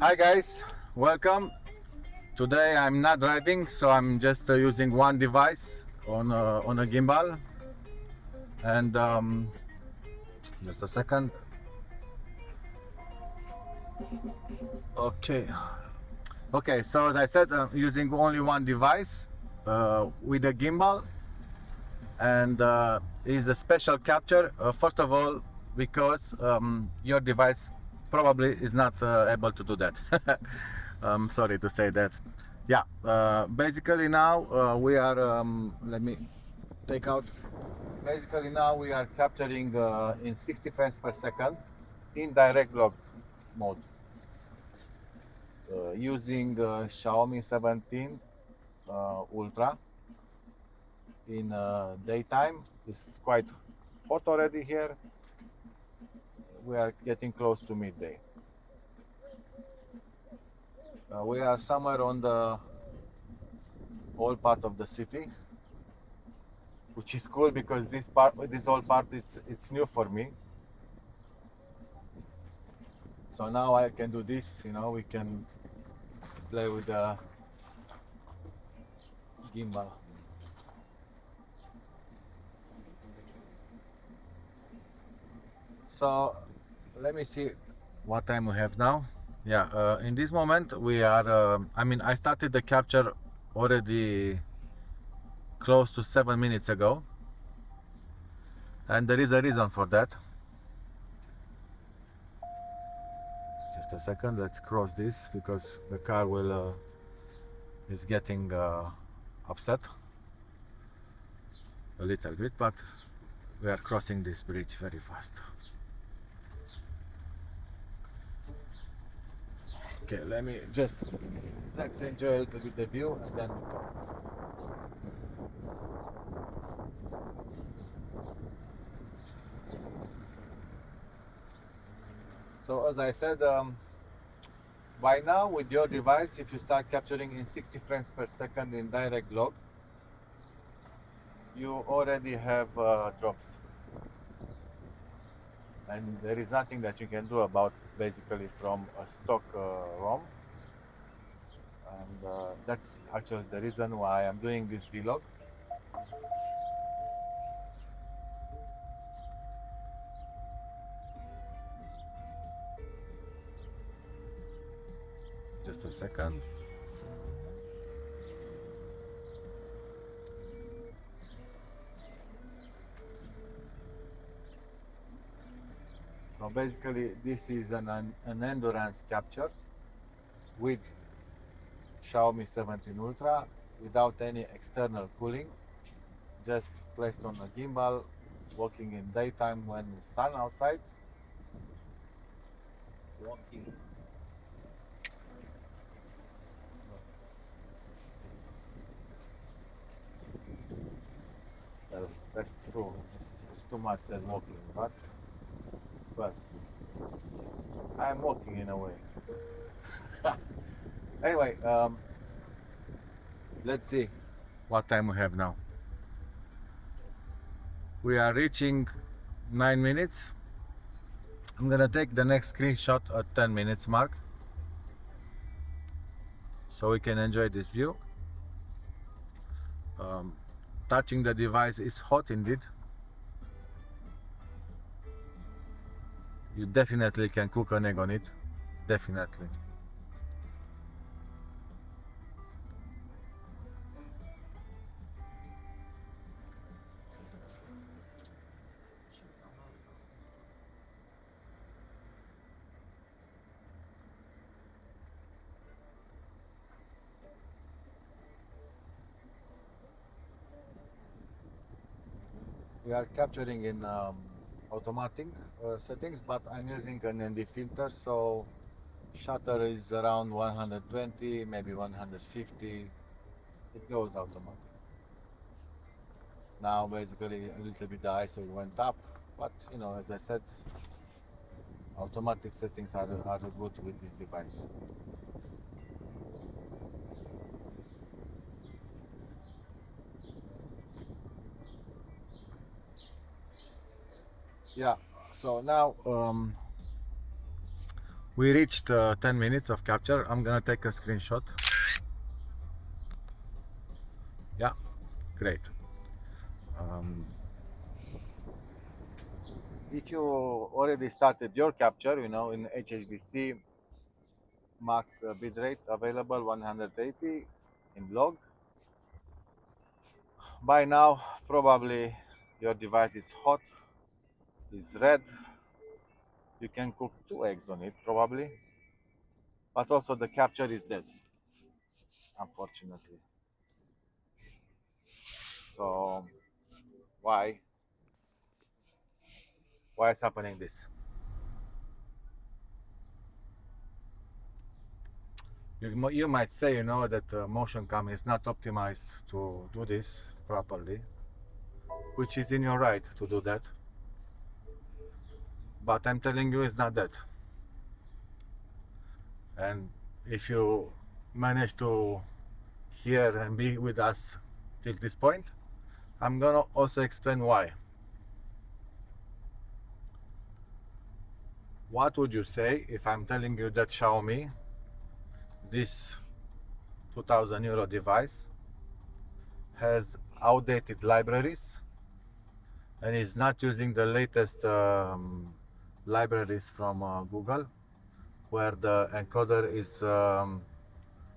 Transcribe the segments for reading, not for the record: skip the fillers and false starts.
Hi guys, welcome. Today I'm not driving, so I'm just using one device on a gimbal. And just a second. Okay. Okay. So as I said, I'm using only one device with a gimbal, and is a special capture. First of all, because your device probably is not able to do that. I'm sorry to say that. Yeah. Basically now we are. Let me take out. Basically now we are capturing in 60 frames per second in direct log mode using Xiaomi 17 Ultra in daytime. It's quite hot already here. We are getting close to midday. We are somewhere on the old part of the city, which is cool because this whole part, it's new for me. So now I can do this. We can play with the gimbal. So let me see what time we have now. Yeah, in this moment we are. I started the capture already close to 7 minutes ago, and there is a reason for that. Just a second. Let's cross this because the car will is getting upset a little bit, but we are crossing this bridge very fast. Okay, let's enjoy a little bit the view and then we talk. So as I said, by now with your device, if you start capturing in 60 frames per second in direct log, you already have drops, and there is nothing that you can do about basically from a stock ROM. And that's actually the reason why I'm doing this vlog. Just a second. So basically this is an endurance capture with Xiaomi 17 Ultra without any external cooling, just placed on a gimbal, working in daytime when it's sun outside. Walking. That's true. It's too much said walking, but I'm walking in a way. Anyway, let's see what time we have now. We are reaching 9 minutes. I'm gonna take the next screenshot at 10 minutes mark so we can enjoy this view. Um, Touching the device is hot indeed. You definitely can cook an egg on it. Definitely. We are capturing in automatic settings, but I'm using an ND filter, so shutter is around 120, maybe 150. It goes automatic. Now basically a little bit the ISO went up, but as I said, automatic settings are good with this device. Yeah, so now We reached 10 minutes of capture. I'm gonna take a screenshot. Yeah, great. Um, if you already started your capture, in HSBC max bitrate available 180 in log, by now probably your device is hot, is red. You can cook 2 eggs on it probably, but also the capture is dead, unfortunately. So why is happening this? You might say, that MotionCam is not optimized to do this properly, which is in your right to do that. But I'm telling you, it's not that. And if you manage to hear and be with us till this point, I'm gonna also explain why. What would you say if I'm telling you that Xiaomi, this 2000 euro device, has outdated libraries and is not using the latest libraries from Google, where the encoder is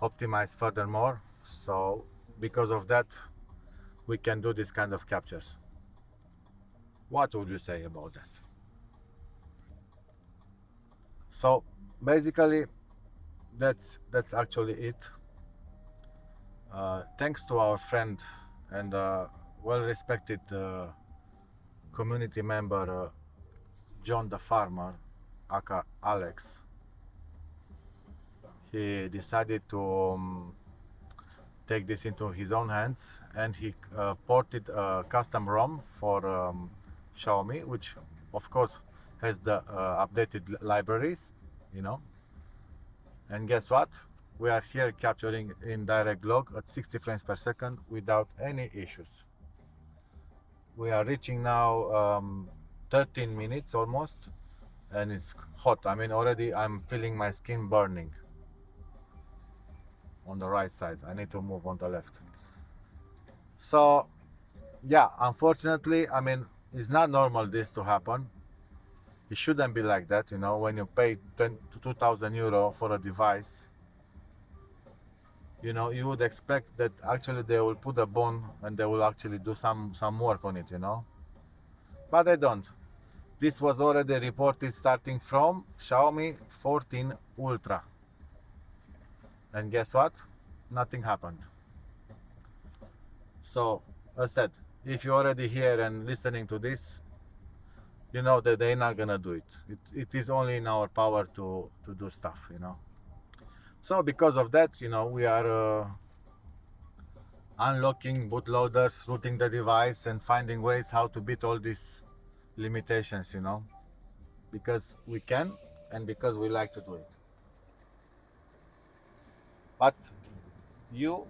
optimized furthermore? So because of that, we can do this kind of captures. What would you say about that? So basically, that's actually it. Thanks to our friend and well-respected community member John the Farmer, aka Alex, he decided to take this into his own hands, and he ported a custom ROM for Xiaomi, which of course has the updated libraries, you know. And guess what? We are here capturing in DirectLog at 60 frames per second without any issues. We are reaching now 13 minutes almost, and it's hot. I mean, already I'm feeling my skin burning on the right side. I need to move on the left. So yeah, unfortunately, I mean, it's not normal this to happen. It shouldn't be like that, when you pay 2,000 euro for a device. You would expect that actually they will put a bone and they will actually do some work on it, but they don't. This was already reported starting from Xiaomi 14 Ultra, and guess what? Nothing happened. So as said, if you're already here and listening to this, you know that they're not gonna do it is only in our power to do stuff. So because of that, we are unlocking bootloaders, rooting the device, and finding ways how to beat all these limitations, because we can and because we like to do it. But you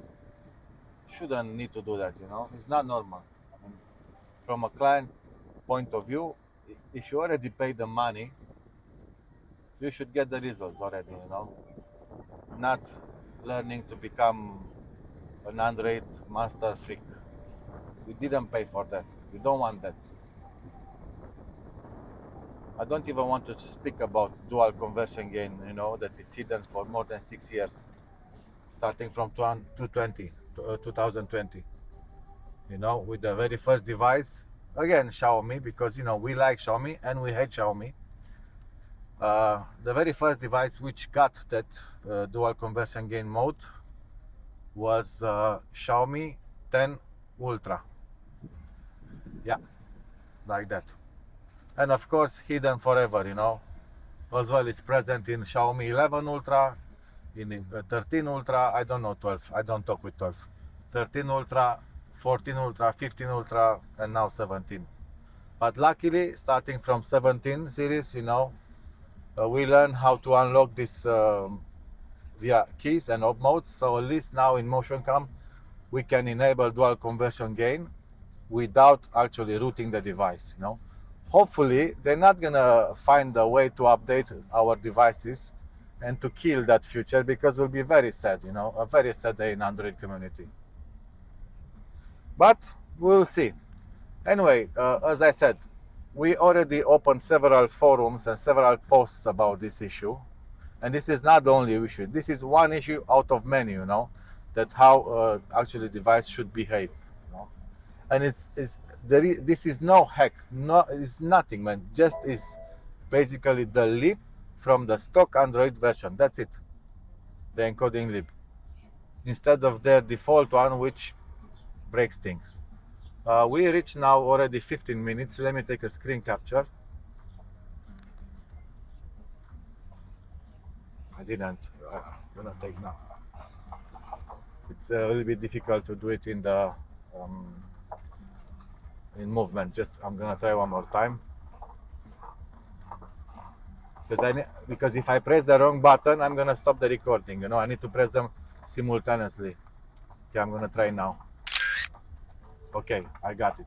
shouldn't need to do that, it's not normal. I mean, from a client point of view, if you already paid the money, you should get the results already, not learning to become an Android master freak. We didn't pay for that. We don't want that. I don't even want to speak about dual conversion gain, that is hidden for more than 6 years, starting from 2020, with the very first device. Again, Xiaomi, because, we like Xiaomi and we hate Xiaomi. The very first device which got that dual conversion gain mode was Xiaomi 10 Ultra. Yeah, like that. And of course, hidden forever, as well is present in Xiaomi 11 Ultra, in 13 Ultra, I don't know 12, I don't talk with 12, 13 Ultra, 14 Ultra, 15 Ultra, and now 17. But luckily, starting from 17 series, we learn how to unlock this via keys and op modes. So at least now in MotionCam, we can enable dual conversion gain without actually rooting the device, hopefully they're not gonna find a way to update our devices and to kill that future, because it will be very sad, you know, a very sad day in Android community. But we'll see. Anyway, as I said, we already opened several forums and several posts about this issue, and this is not the only issue. This is one issue out of many, you know, that how actually device should behave, you know. And this is no hack, no, it's nothing, man. Just is basically the leap from the stock Android version. That's it, the encoding leap, instead of their default one, which breaks things. We reached now already 15 minutes. Let me take a screen capture. I didn't. I'm gonna take now. It's a little bit difficult to do it in the in movement. Just I'm gonna try one more time, because if I press the wrong button, I'm gonna stop the recording. You know, I need to press them simultaneously. Okay, I'm gonna try now. Okay, I got it.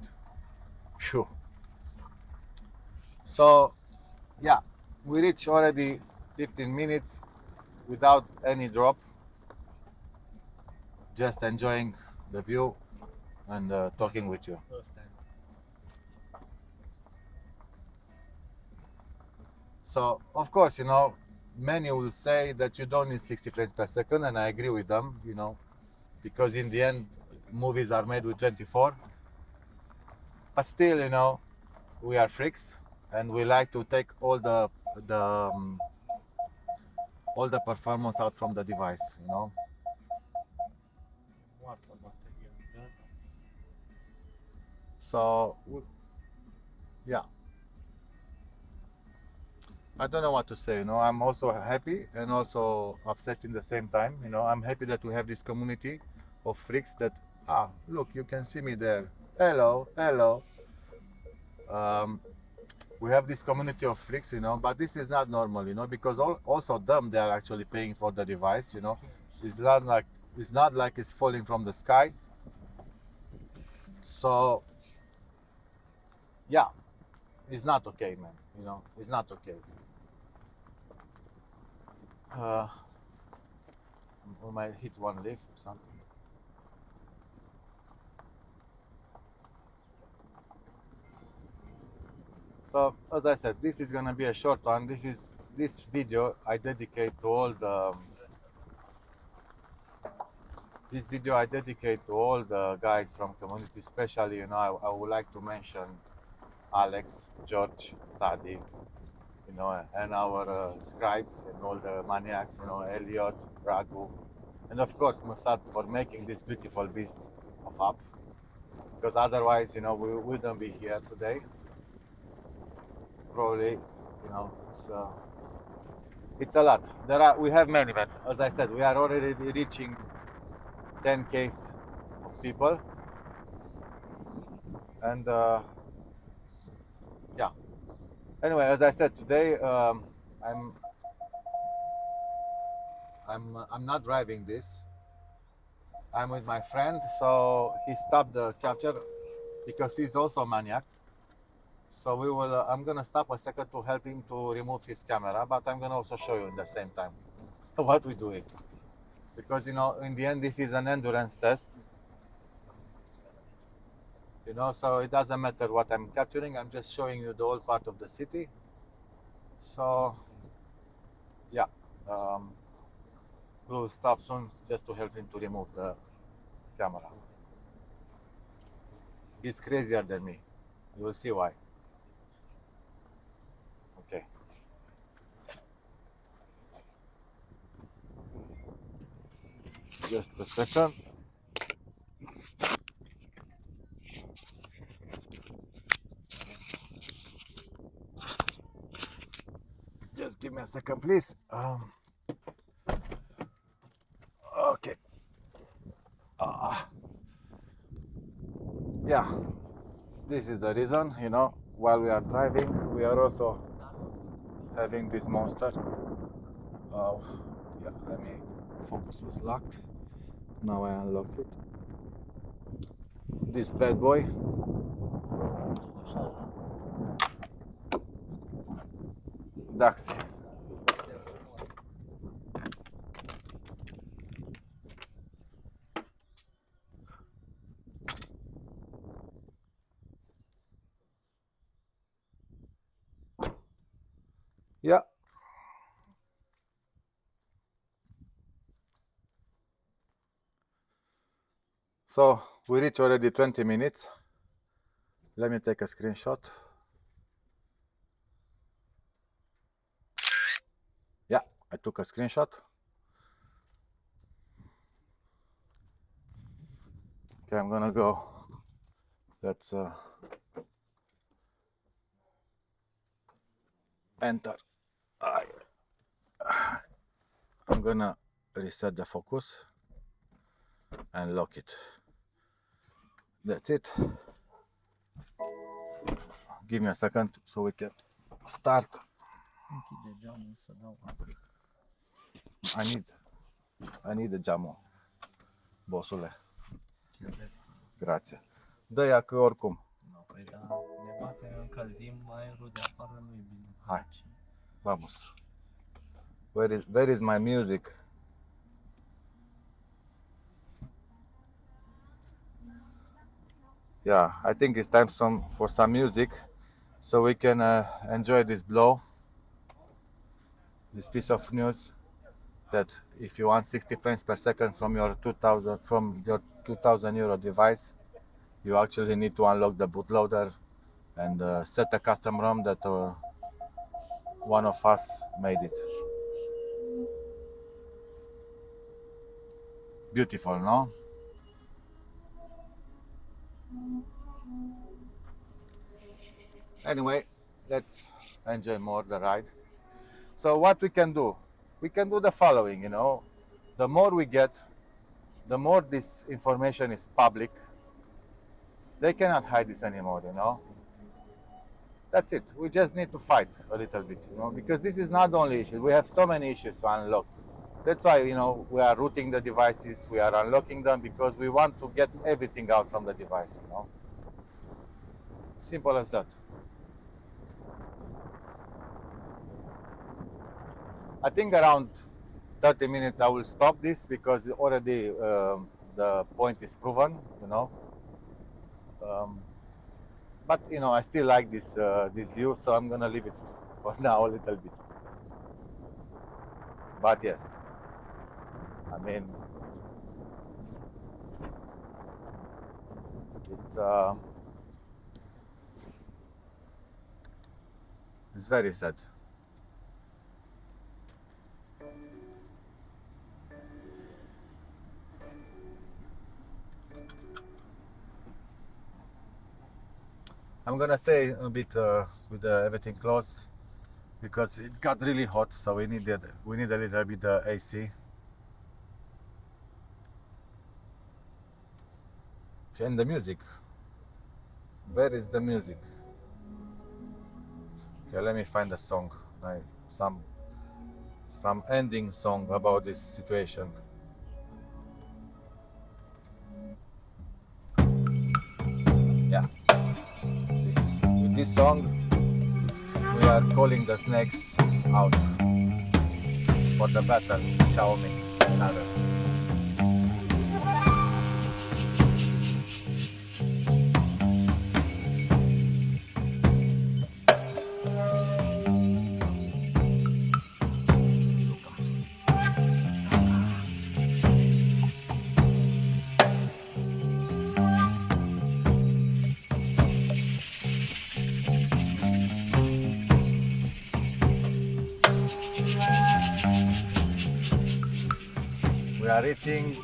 Phew. So, yeah, we reached already 15 minutes without any drop. Just enjoying the view and talking with you. So, of course, you know, many will say that you don't need 60 frames per second, and I agree with them, you know, because in the end, movies are made with 24. But still, you know, we are freaks, and we like to take the um, all the performance out from the device, you know. So, yeah, I don't know what to say. You know, I'm also happy and also upset in the same time. You know, I'm happy that we have this community of freaks that, look, you can see me there. Hello, hello. Um, we have this community of freaks, you know, but this is not normal, you know, because also them, they are actually paying for the device, you know. It's not like it's falling from the sky. So yeah, it's not okay, man. You know, it's not okay. Uh, we might hit one leaf or something. So as I said, this is gonna be a short one. This video I dedicate to all the this video I dedicate to all the guys from community. Especially, you know, I would like to mention Alex, George, Tadi, you know, and our scribes and all the maniacs, you know, Elliot, Raghu, and of course Musad for making this beautiful beast of app. Because otherwise, you know, we wouldn't be here today. Probably, you know, it's a lot. We have many, but as I said, we are already reaching 10K of people, and yeah. Anyway, as I said today, I'm not driving this. I'm with my friend, so he stopped the capture because he's also a maniac. So we will. I'm gonna stop a second to help him to remove his camera, but I'm gonna also show you at the same time what we do it, because you know, in the end, this is an endurance test. You know, so it doesn't matter what I'm capturing. I'm just showing you the whole part of the city. So yeah, um, we'll stop soon just to help him to remove the camera. He's crazier than me. You will see why. Okay. Just a second. Just give me a second, please. Okay. Yeah, this is the reason, you know, while we are driving, we are also having this monster. Oh, yeah, let me, focus was locked. Now I unlock it. This bad boy. taxi. Yeah. So we reach already 20 minutes. Let me take a screenshot. Yeah, I took a screenshot. Okay, I'm gonna go. Let's enter. I'm gonna reset the focus and lock it. That's it. Give me a second so we can start. I need a geamul, bossule. Grație. Dă-ia că oricum. Păi da, ne bate, încălzim, aerul de afară nu e bine. Hai, vamos. Where is my music? Yeah, I think it's time for some music so we can enjoy this blow, this piece of news that if you want 60 frames per second from your 2000 euro device, you actually need to unlock the bootloader and set a custom ROM that one of us made it. Beautiful, no? Anyway, let's enjoy more the ride. So what we can do? We can do the following, the more we get, the more this information is public. They cannot hide this anymore, That's it. We just need to fight a little bit, because this is not the only issue. We have so many issues to unlock. That's why, we are rooting the devices, we are unlocking them because we want to get everything out from the device, Simple as that. I think around 30 minutes I will stop this because already the point is proven, but I still like this view, so I'm gonna leave it for now a little bit. But yes, I mean, it's very sad. I'm gonna stay a bit with everything closed because it got really hot, so we need a little bit AC. And the music. Where is the music? Okay, let me find a song. Some ending song about this situation. Yeah. With this song, we are calling the snakes out for the battle, Xiaomi and others. We are reaching.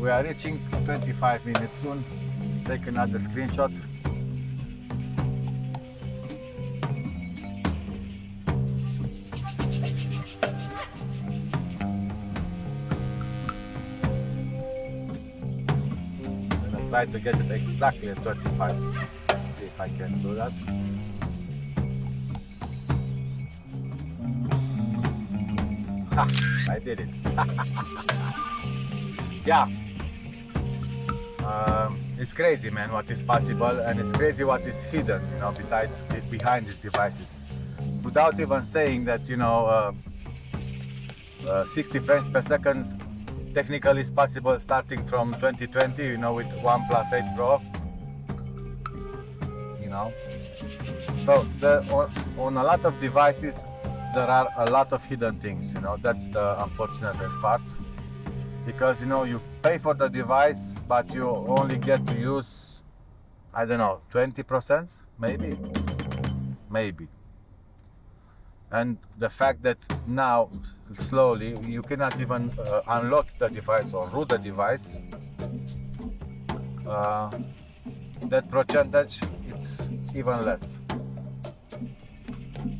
We are reaching 25 minutes soon. Take another screenshot. I'm gonna try to get it exactly at 25. Let's see if I can do that. Ha, I did it. Yeah. It's crazy, man, what is possible, and it's crazy what is hidden, you know, behind these devices. Without even saying that, 60 frames per second technically is possible starting from 2020, you know, with OnePlus 8 Pro, you know. So on a lot of devices, there are a lot of hidden things, you know. That's the unfortunate part, because you know you pay for the device, but you only get to use, I don't know, 20%, maybe. And the fact that now slowly you cannot even unlock the device or root the device, uh, that percentage it's even less,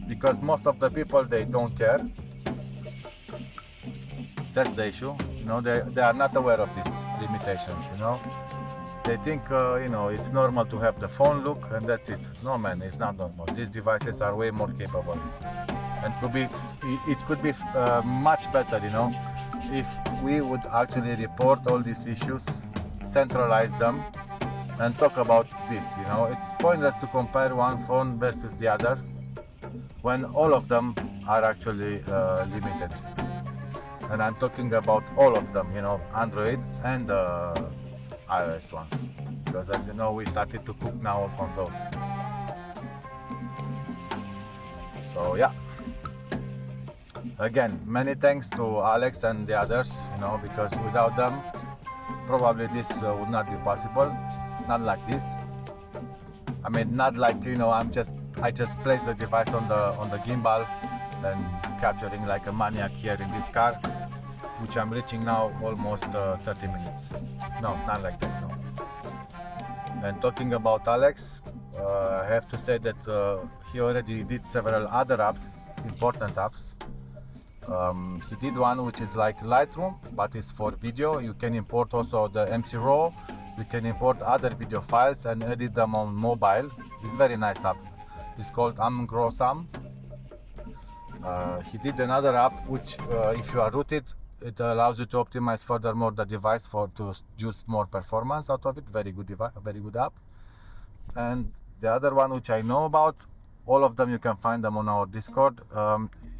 because most of the people, they don't care. That's the issue, you know. They are not aware of these limitations, you know. They think, it's normal to have the phone look and that's it. No, man, it's not normal. These devices are way more capable, and it could be much better, you know, if we would actually report all these issues, centralize them, and talk about this. You know, it's pointless to compare one phone versus the other when all of them are actually limited. And I'm talking about all of them, you know, Android and iOS ones, because as you know, we started to cook now also on those. So yeah, again, many thanks to Alex and the others, you know, because without them probably this would not be possible. Not like this. I mean, not like, you know, I just placed the device on the gimbal and capturing like a maniac here in this car, which I'm reaching now almost 30 minutes. No, not like that, no. And talking about Alex, I have to say that he already did several other apps, important apps. He did one which is like Lightroom, but it's for video. You can import also the MC RAW. You can import other video files and edit them on mobile. It's very nice app. It's called Amgrosam. He did another app which, if you are rooted, it allows you to optimize furthermore the device to use more performance out of it. Very good device, very good app. And the other one which I know about, all of them you can find them on our Discord.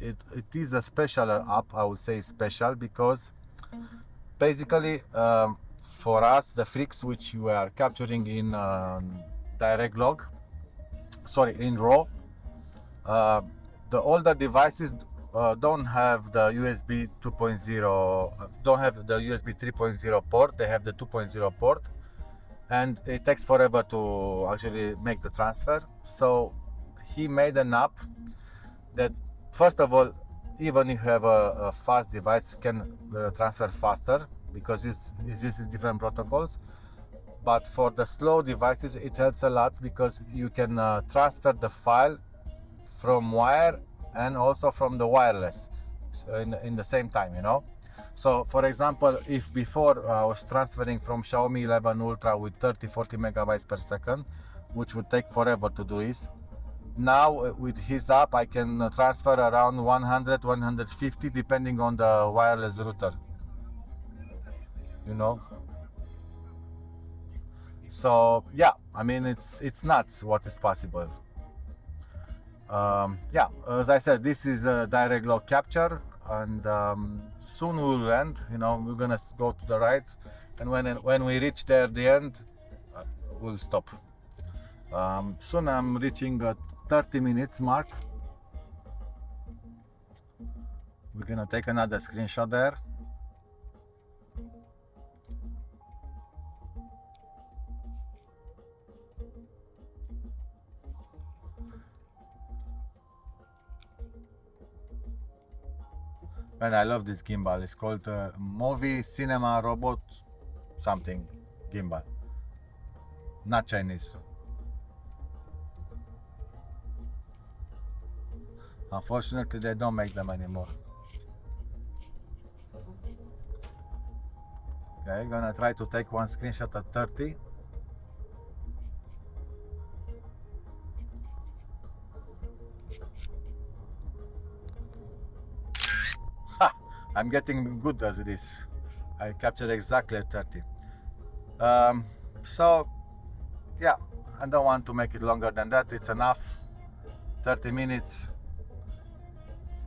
It is a special app, I would say special, because basically for us, the freaks which you are capturing in DirectLog, sorry, in RAW, the older devices don't have the USB 2.0, don't have the USB 3.0 port, they have the 2.0 port, and it takes forever to actually make the transfer. So he made an app that, first of all, even if you have a fast device, can transfer faster, because it uses different protocols. But for the slow devices, it helps a lot, because you can transfer the file from wire and also from the wireless in the same time, you know. So for example, if before I was transferring from Xiaomi 11 Ultra with 30-40 megabytes per second, which would take forever to do it, now with his app I can transfer around 100-150 depending on the wireless router, you know. So yeah, I mean, it's nuts what is possible. Yeah, as I said, this is a direct log capture, and soon we'll end. You know, we're gonna go to the right, and when we reach there the end, we'll stop. Soon I'm reaching a 30 minutes mark. We're gonna take another screenshot there. And I love this gimbal. It's called Movie Cinema Robot something gimbal. Not Chinese. Unfortunately, they don't make them anymore. Okay, gonna try to take one screenshot at 30. Ha! I'm getting good as it is. I captured exactly at 30. So yeah, I don't want to make it longer than that. It's enough. 30 minutes.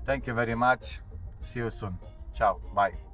Thank you very much. See you soon. Ciao. Bye.